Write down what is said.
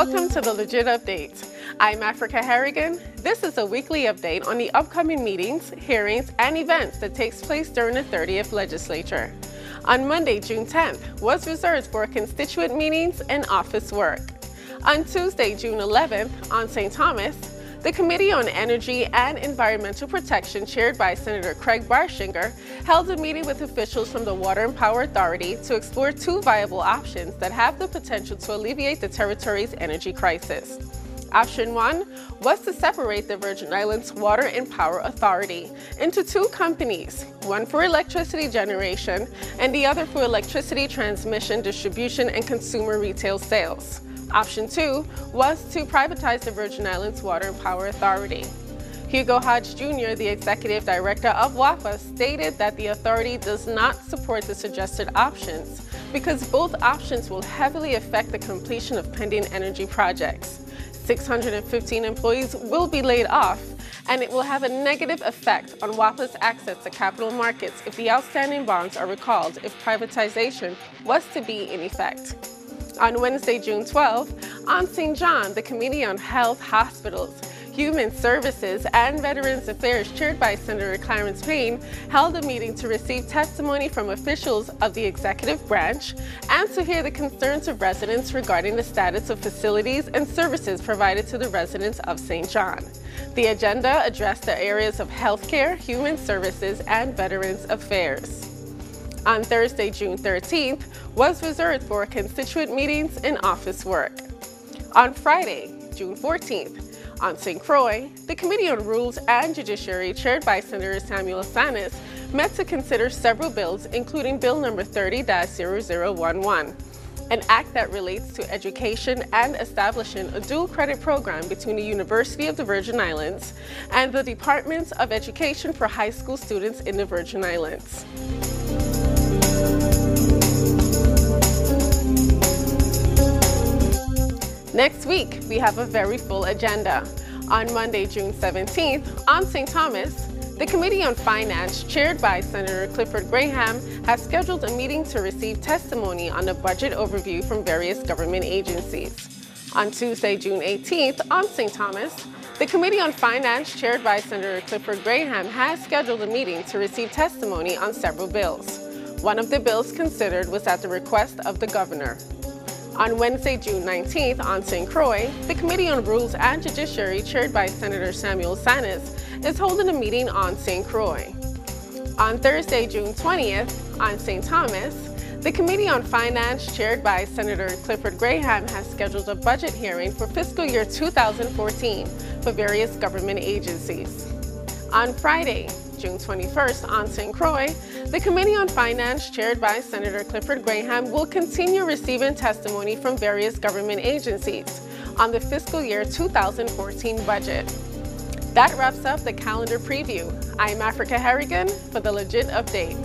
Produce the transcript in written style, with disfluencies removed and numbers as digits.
Welcome to the Legit Update. I'm Africah Harrigan. This is a weekly update on the upcoming meetings, hearings, and events that takes place during the 30th Legislature. On Monday, June 10th, was reserved for constituent meetings and office work. On Tuesday, June 11th, on St. Thomas, the Committee on Energy and Environmental Protection, chaired by Senator Craig Barshinger, held a meeting with officials from the Water and Power Authority to explore two viable options that have the potential to alleviate the territory's energy crisis. Option 1 was to separate the Virgin Islands Water and Power Authority into two companies, one for electricity generation and the other for electricity transmission, distribution, and consumer retail sales. Option 2 was to privatize the Virgin Islands Water and Power Authority. Hugo Hodge Jr., the executive director of WAPA, stated that the authority does not support the suggested options because both options will heavily affect the completion of pending energy projects. 615 employees will be laid off, and it will have a negative effect on WAPA's access to capital markets if the outstanding bonds are recalled if privatization was to be in effect. On Wednesday, June 12th, on St. John, the Committee on Health, Hospitals, Human Services, and Veterans Affairs, chaired by Senator Clarence Payne, held a meeting to receive testimony from officials of the executive branch and to hear the concerns of residents regarding the status of facilities and services provided to the residents of St. John. The agenda addressed the areas of healthcare, human services, and Veterans Affairs. On Thursday, June 13th, was reserved for constituent meetings and office work. On Friday, June 14th, on St. Croix, the Committee on Rules and Judiciary, chaired by Senator Samuel Sanis, met to consider several bills, including Bill number 30-0011, an act that relates to education and establishing a dual credit program between the University of the Virgin Islands and the Department of Education for high school students in the Virgin Islands. Next week, we have a very full agenda. On Monday, June 17th, on St. Thomas, the Committee on Finance, chaired by Senator Clifford Graham, has scheduled a meeting to receive testimony on the budget overview from various government agencies. On Tuesday, June 18th, on St. Thomas, the Committee on Finance, chaired by Senator Clifford Graham, has scheduled a meeting to receive testimony on several bills. One of the bills considered was at the request of the governor. On Wednesday, June 19th, on St. Croix, the Committee on Rules and Judiciary, chaired by Senator Samuel Sanis, is holding a meeting on St. Croix. On Thursday, June 20th, on St. Thomas, the Committee on Finance, chaired by Senator Clifford Graham, has scheduled a budget hearing for fiscal year 2014 for various government agencies. On Friday, June 21st, on St. Croix, the Committee on Finance, chaired by Senator Clifford Graham, will continue receiving testimony from various government agencies on the fiscal year 2014 budget. That wraps up the calendar preview. I'm Africah Harrigan for the Legit Update.